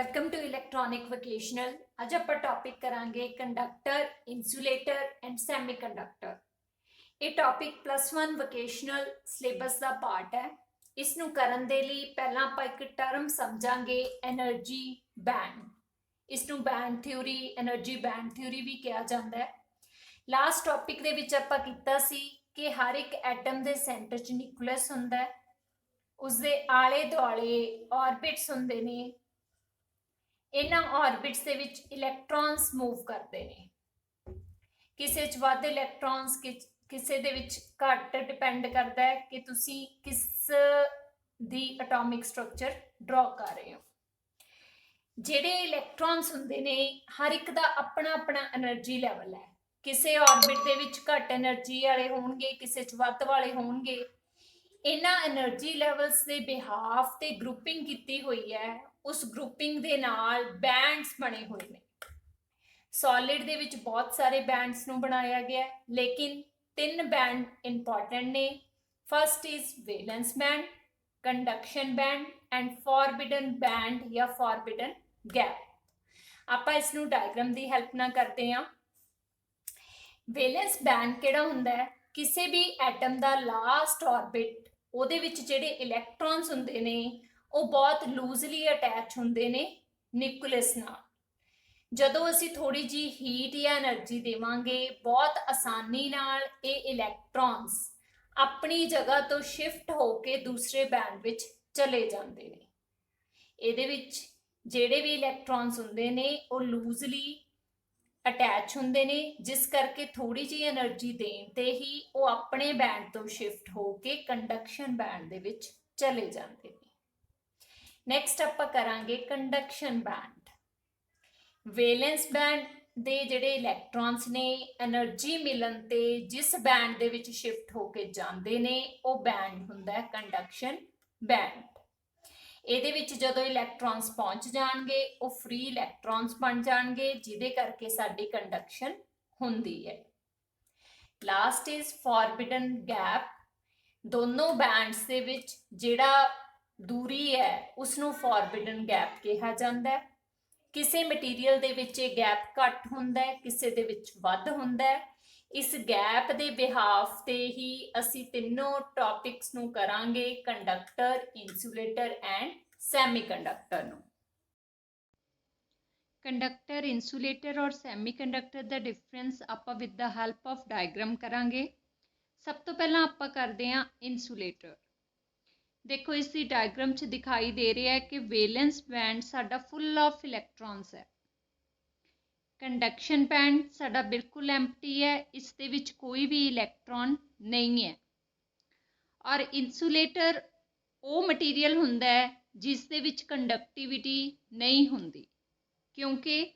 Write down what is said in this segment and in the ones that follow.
Welcome to electronic vocational. ਅੱਜ ਆਪਾਂ topic ਕਰਾਂਗੇ ਕੰਡਕਟਰ, ਇਨਸੂਲੇਟਰ ਐਂਡ ਸੈਮੀਕੰਡਕਟਰ। ਇਹ ਟੌਪਿਕ +1 ਵੋਕੇਸ਼ਨਲ ਸਿਲੇਬਸ ਦਾ ਪਾਰਟ ਹੈ। ਇਸ ਨੂੰ ਕਰਨ ਦੇ ਲਈ ਪਹਿਲਾਂ ਆਪਾਂ ਇੱਕ ਟਰਮ ਸਮਝਾਂਗੇ, એનર્ਜੀ ਬੈਂਡ। ਇਸ ਨੂੰ band theory, energy band theory ਵੀ ਕਿਹਾ ਜਾਂਦਾ ਹੈ। ਲਾਸਟ ਟੌਪਿਕ ਦੇ ਵਿੱਚ ਆਪਾਂ ਕੀਤਾ ਸੀ ਕਿ ਹਰ ਇੱਕ ਐਟਮ ਦੇ ਸੈਂਟਰ 'ਚ ਨਿਊਕਲੀਅਸ ਹੁੰਦਾ ਹੈ, ਉਸਦੇ ਆਲੇ ਦੁਆਲੇ ਆਰਬਿਟਸ ਹੁੰਦੇ ਨੇ। ਇਹਨਾਂ ਆਰਬਿਟਸ ਦੇ ਵਿੱਚ ਇਲੈਕਟ੍ਰॉन्स मूव ਕਰਦੇ ਨੇ। ਕਿਸੇ 'ਚ ਵੱਧ ਇਲੈਕਟ੍ਰॉन्स, ਕਿਸੇ ਦੇ ਵਿੱਚ ਘੱਟ। ਡਿਪੈਂਡ ਕਰਦਾ ਹੈ ਕਿ ਤੁਸੀਂ ਕਿਸ ਦੀ ਐਟੋਮਿਕ ਸਟਰਕਚਰ ਡਰਾ ਕਰ ਰਹੇ ਹੋ। ਜਿਹੜੇ ਇਲੈਕਟ੍ਰॉन्स ਹੁੰਦੇ ਨੇ, ਹਰ ਇੱਕ ਦਾ ਆਪਣਾ ਆਪਣਾ એનર્ਜੀ ਲੈਵਲ ਹੈ। ਕਿਸੇ ਆਰਬਿਟ ਦੇ ਵਿੱਚ ਘੱਟ એનર્ਜੀ ਵਾਲੇ ਹੋਣਗੇ, ਕਿਸੇ 'ਚ ਵੱਧ ਵਾਲੇ ਹੋਣਗੇ। ਇਹਨਾਂ એનર્ਜੀ ਲੈਵਲਸ ਦੇ ਬਿਹਾਫ ਤੇ ਗਰੁੱਪਿੰਗ ਕੀਤੀ ਹੋਈ ਹੈ। ਉਸ ਗਰੁੱਪਿੰਗ ਦੇ ਨਾਲ ਬੈਂਡਸ ਬਣੇ ਹੋਏ ਨੇ। ਸੋਲਿਡ ਦੇ ਵਿੱਚ ਬਹੁਤ ਸਾਰੇ ਬੈਂਡਸ ਨੂੰ ਬਣਾਇਆ ਗਿਆ, ਲੇਕਿਨ 3 ਬੈਂਡ ਇੰਪੋਰਟੈਂਟ ਨੇ। First is valence band, conduction band and forbidden band ਜਾਂ ਫੋਰਬਿਡਨ ਗੈਪ। ਆਪਾਂ ਇਸ ਨੂੰ ਡਾਇਗਰਾਮ ਦੀ ਹੈਲਪ ਨਾਲ ਕਰਦੇ ਹਾਂ। ਵੈਲੈਂਸ ਬੈਂਡ ਕਿਹੜਾ ਹੁੰਦਾ ਹੈ? ਕਿਸੇ ਵੀ ਐਟਮ ਦਾ ਲਾਸਟ ਆਰਬਿਟ, ਉਹਦੇ ਵਿੱਚ ਜਿਹੜੇ ਇਲੈਕਟ੍ਰॉन्स ਹੁੰਦੇ ਨੇ ਉਹ ਬਹੁਤ ਲੂਜ਼ਲੀ ਅਟੈਚ ਹੁੰਦੇ ਨੇ ਨਿਊਕਲੀਅਸ ਨਾਲ। ਜਦੋਂ ਅਸੀਂ ਥੋੜੀ ਜੀ ਹੀਟ ਜਾਂ એનર્ਜੀ ਦੇਵਾਂਗੇ, ਬਹੁਤ ਆਸਾਨੀ ਨਾਲ ਇਹ ਇਲੈਕਟ੍ਰॉन्स ਆਪਣੀ ਜਗ੍ਹਾ ਤੋਂ ਸ਼ਿਫਟ ਹੋ ਕੇ ਦੂਸਰੇ ਬੈਂਡ ਵਿੱਚ ਚਲੇ ਜਾਂਦੇ ਨੇ। ਇਹਦੇ ਵਿੱਚ ਜਿਹੜੇ ਵੀ ਇਲੈਕਟ੍ਰॉन्स ਹੁੰਦੇ ਨੇ ਉਹ ਲੂਜ਼ਲੀ ਅਟੈਚ ਹੁੰਦੇ ਨੇ, ਜਿਸ ਕਰਕੇ ਥੋੜੀ ਜਿਹੀ એનર્ਜੀ ਦੇਣ ਤੇ ਹੀ ਉਹ ਆਪਣੇ ਬੈਂਡ ਤੋਂ ਸ਼ਿਫਟ ਹੋ ਕੇ ਕੰਡਕਸ਼ਨ ਬੈਂਡ ਦੇ ਵਿੱਚ ਚਲੇ ਜਾਂਦੇ ਨੇ। ਨੈਕਸਟ ਆਪਾਂ ਕਰਾਂਗੇ ਕੰਡਕਸ਼ਨ ਬੈਂਡ। ਵੈਲੈਂਸ ਬੈਂਡ ਦੇ ਜਿਹੜੇ ਇਲੈਕਟ੍ਰॉन्स ਨੇ, એનર્ਜੀ ਮਿਲਣ ਤੇ ਜਿਸ ਬੈਂਡ ਦੇ ਵਿੱਚ ਸ਼ਿਫਟ ਹੋ ਕੇ ਜਾਂਦੇ ਨੇ ਉਹ ਬੈਂਡ ਹੁੰਦਾ ਹੈ ਕੰਡਕਸ਼ਨ ਬੈਂਡ। ਇਹਦੇ ਵਿੱਚ ਜਦੋਂ ਇਲੈਕਟ੍ਰॉन्स ਪਹੁੰਚ ਜਾਣਗੇ ਉਹ ਫ੍ਰੀ ਇਲੈਕਟ੍ਰॉन्स ਬਣ ਜਾਣਗੇ, ਜਿਹਦੇ ਕਰਕੇ ਸਾਡੀ ਕੰਡਕਸ਼ਨ ਹੁੰਦੀ ਹੈ। Last is forbidden gap. ਦੋਨੋਂ ਬੈਂਡਸ ਦੇ ਵਿੱਚ ਜਿਹੜਾ ਦੂਰੀ ਹੈ ਉਸ ਨੂੰ ਫੋਰਬਿਡਨ ਗੈਪ ਕਿਹਾ ਜਾਂਦਾ ਹੈ। ਕਿਸੇ ਮਟੀਰੀਅਲ ਦੇ ਵਿੱਚ ਇਹ ਗੈਪ ਘੱਟ ਹੁੰਦਾ ਹੈ, ਕਿਸੇ ਦੇ ਵਿੱਚ ਵੱਧ ਹੁੰਦਾ ਹੈ। ਇਸ ਗੈਪ ਦੇ ਬਿਹਾਫ ਤੇ ਹੀ ਅਸੀਂ ਤਿੰਨੋਂ ਟੌਪਿਕਸ ਨੂੰ ਕਰਾਂਗੇ, ਕੰਡਕਟਰ, ਇਨਸੂਲੇਟਰ ਐਂਡ ਸੈਮੀਕੰਡਕਟਰ ਨੂੰ। ਕੰਡਕਟਰ, ਇਨਸੂਲੇਟਰ ਔਰ ਸੈਮੀਕੰਡਕਟਰ ਦਾ ਡਿਫਰੈਂਸ ਆਪਾਂ with the help of diagram ਕਰਾਂਗੇ। ਸਭ ਤੋਂ ਪਹਿਲਾਂ ਆਪਾਂ ਕਰਦੇ ਹਾਂ ਇਨਸੂਲੇਟਰ। ਦੇਖੋ ਇਸ ਦੀ ਡਾਇਗਰਾਮ 'ਚ ਦਿਖਾਈ ਦੇ ਰਿਹਾ ਹੈ ਕਿ ਵੈਲੈਂਸ ਬੈਂਡ ਸਾਡਾ ਫੁੱਲ ਆਫ ਇਲੈਕਟ੍ਰॉन्स ਹੈ। ਕੰਡਕਸ਼ਨ ਬੈਂਡ ਸਾਡਾ ਬਿਲਕੁਲ ਐਮਪਟੀ ਹੈ, ਇਸ ਦੇ ਵਿੱਚ ਕੋਈ ਵੀ ਇਲੈਕਟ੍ਰॉन ਨਹੀਂ ਹੈ। ਔਰ ਇਨਸੂਲੇਟਰ ਉਹ ਮਟੀਰੀਅਲ ਹੁੰਦਾ ਹੈ ਜਿਸ ਦੇ ਵਿੱਚ ਕੰਡਕਟਿਵਿਟੀ ਨਹੀਂ ਹੁੰਦੀ, ਕਿਉਂਕਿ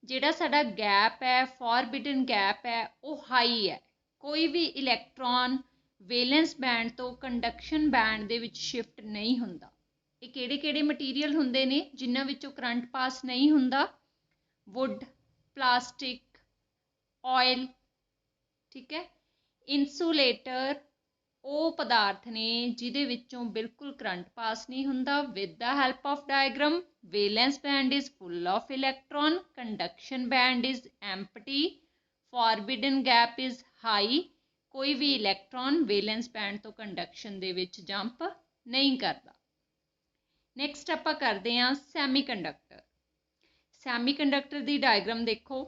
ਜਿਹੜਾ ਸਾਡਾ ਗੈਪ ਹੈ, ਫੋਰਬਿਡਨ ਗੈਪ ਹੈ, ਉਹ ਹਾਈ ਹੈ। ਕੋਈ ਵੀ ਇਲੈਕਟ੍ਰॉन ਵੈਲੈਂਸ ਬੈਂਡ ਤੋਂ ਕੰਡਕਸ਼ਨ ਬੈਂਡ ਦੇ ਵਿੱਚ ਸ਼ਿਫਟ ਨਹੀਂ ਹੁੰਦਾ। ਇਹ ਕਿਹੜੇ ਕਿਹੜੇ ਮਟੀਰੀਅਲ ਹੁੰਦੇ ਨੇ ਜਿਨ੍ਹਾਂ ਵਿੱਚੋਂ ਕਰੰਟ ਪਾਸ ਨਹੀਂ ਹੁੰਦਾ? ਵੁੱਡ, ਪਲਾਸਟਿਕ, ਆਇਲ, ਠੀਕ ਹੈ। ਇਨਸੂਲੇਟਰ ਉਹ ਪਦਾਰਥ ਨੇ ਜਿਹਦੇ ਵਿੱਚੋਂ ਬਿਲਕੁਲ ਕਰੰਟ ਪਾਸ ਨਹੀਂ ਹੁੰਦਾ। With the help of diagram, valence band is full of electron, conduction band is empty, forbidden gap is high. ਕੋਈ ਵੀ ਇਲੈਕਟ੍ਰॉन ਵੈਲੈਂਸ ਬੈਂਡ ਤੋਂ ਕੰਡਕਸ਼ਨ ਦੇ ਵਿੱਚ ਜੰਪ ਨਹੀਂ ਕਰਦਾ। ਨੈਕਸਟ ਆਪਾਂ ਕਰਦੇ ਹਾਂ ਸੈਮੀਕੰਡਕਟਰ। ਸੈਮੀਕੰਡਕਟਰ ਦੀ ਡਾਇਗਰਾਮ ਦੇਖੋ।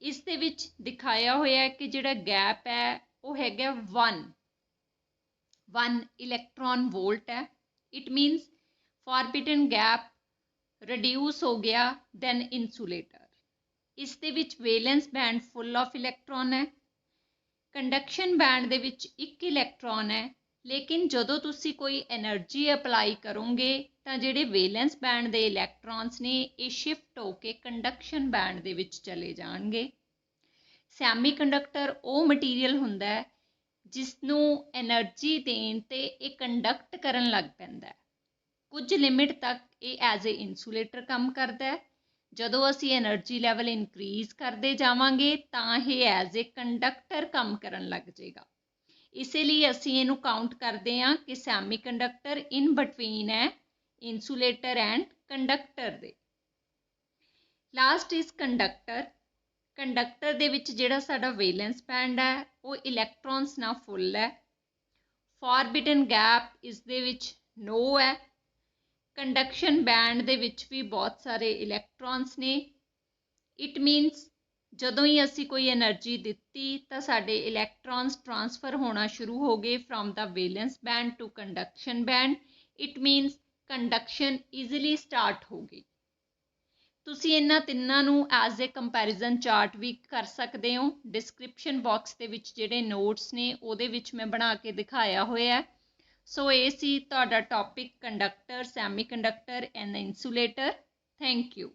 ਇਸ ਦੇ ਵਿੱਚ ਦਿਖਾਇਆ ਹੋਇਆ ਹੈ ਕਿ ਜਿਹੜਾ ਗੈਪ ਹੈ ਉਹ ਹੈਗਾ 1 ਇਲੈਕਟ੍ਰॉन ਵੋਲਟ ਹੈ। ਇਟ ਮੀਨਸ ਫੋਰਬਿਡਨ ਗੈਪ ਰਿਡਿਊਸ ਹੋ ਗਿਆ ਦੈਨ ਇਨਸੂਲੇਟਰ। ਇਸ ਦੇ ਵਿੱਚ ਵੈਲੈਂਸ ਬੈਂਡ ਫੁੱਲ ਆਫ ਇਲੈਕਟ੍ਰॉन ਹੈ। ਕੰਡਕਸ਼ਨ ਬੈਂਡ ਦੇ ਵਿੱਚ 1 ਇਲੈਕਟ੍ਰॉन ਹੈ, ਲੇਕਿਨ ਜਦੋਂ ਤੁਸੀਂ ਕੋਈ એનર્ਜੀ ਅਪਲਾਈ ਕਰੋਗੇ ਤਾਂ ਜਿਹੜੇ ਵੈਲੈਂਸ ਬੈਂਡ ਦੇ ਇਲੈਕਟ੍ਰॉन्स ਨੇ ਇਹ ਸ਼ਿਫਟ ਹੋ ਕੇ ਕੰਡਕਸ਼ਨ ਬੈਂਡ ਦੇ ਵਿੱਚ ਚਲੇ ਜਾਣਗੇ। ਸੈਮੀਕੰਡਕਟਰ ਉਹ ਮਟੀਰੀਅਲ ਹੁੰਦਾ ਹੈ ਜਿਸ ਨੂੰ એનર્ਜੀ ਦੇਣ ਤੇ ਇਹ ਕੰਡਕਟ ਕਰਨ ਲੱਗ ਪੈਂਦਾ ਹੈ। ਕੁਝ ਲਿਮਿਟ ਤੱਕ ਇਹ ਐਜ਼ ਏ ਇਨਸੂਲੇਟਰ ਕੰਮ ਕਰਦਾ ਹੈ। ਜਦੋਂ ਅਸੀਂ એનર્ਜੀ ਲੈਵਲ ਇਨਕਰੀਜ਼ ਕਰਦੇ ਜਾਵਾਂਗੇ ਤਾਂ ਇਹ ਐਜ਼ ਏ ਕੰਡਕਟਰ ਕੰਮ ਕਰਨ ਲੱਗ ਜਾਏਗਾ। ਇਸੇ ਲਈ ਅਸੀਂ ਇਹਨੂੰ ਕਾਊਂਟ ਕਰਦੇ ਹਾਂ ਕਿ ਸੈਮੀਕੰਡਕਟਰ ਇਨ ਬਿਟਵੀਨ ਹੈ ਇਨਸੂਲੇਟਰ ਐਂਡ ਕੰਡਕਟਰ ਦੇ। Last is conductor. ਕੰਡਕਟਰ ਦੇ ਵਿੱਚ ਜਿਹੜਾ ਸਾਡਾ ਵੇਲੈਂਸ ਬੈਂਡ ਹੈ ਉਹ ਇਲੈਕਟ੍ਰੋਨਸ ਨਾਲ ਫੁੱਲ ਹੈ। ਫੋਰਬਿਡਨ ਗੈਪ ਇਸ ਦੇ ਵਿੱਚ ਨੋ ਹੈ। ਕੰਡਕਸ਼ਨ ਬੈਂਡ ਦੇ ਵਿੱਚ ਵੀ ਬਹੁਤ ਸਾਰੇ ਇਲੈਕਟ੍ਰੋਨਸ ਨੇ। ਇਟ ਮੀਨਸ ਜਦੋਂ ਹੀ ਅਸੀਂ ਕੋਈ ਐਨਰਜੀ ਦਿੱਤੀ ਤਾਂ ਸਾਡੇ ਇਲੈਕਟ੍ਰੋਨਸ ਟਰਾਂਸਫਰ ਹੋਣਾ ਸ਼ੁਰੂ ਹੋ ਗਏ from the valence band to conduction band. It means conduction easily start ਹੋ ਗਈ। ਤੁਸੀਂ ਇਹਨਾਂ ਤਿੰਨਾਂ ਨੂੰ ਐਜ਼ ਏ ਕੰਪੈਰੀਜ਼ਨ ਚਾਰਟ ਵੀ ਕਰ ਸਕਦੇ ਹੋ। ਡਿਸਕ੍ਰਿਪਸ਼ਨ ਬਾਕਸ ਦੇ ਵਿੱਚ ਜਿਹੜੇ ਨੋਟਸ ਨੇ ਉਹਦੇ ਵਿੱਚ ਮੈਂ ਬਣਾ ਕੇ ਦਿਖਾਇਆ ਹੋਇਆ। ਸੋ ਇਹ ਸੀ ਤੁਹਾਡਾ topic conductor, semi conductor and insulator. Thank you.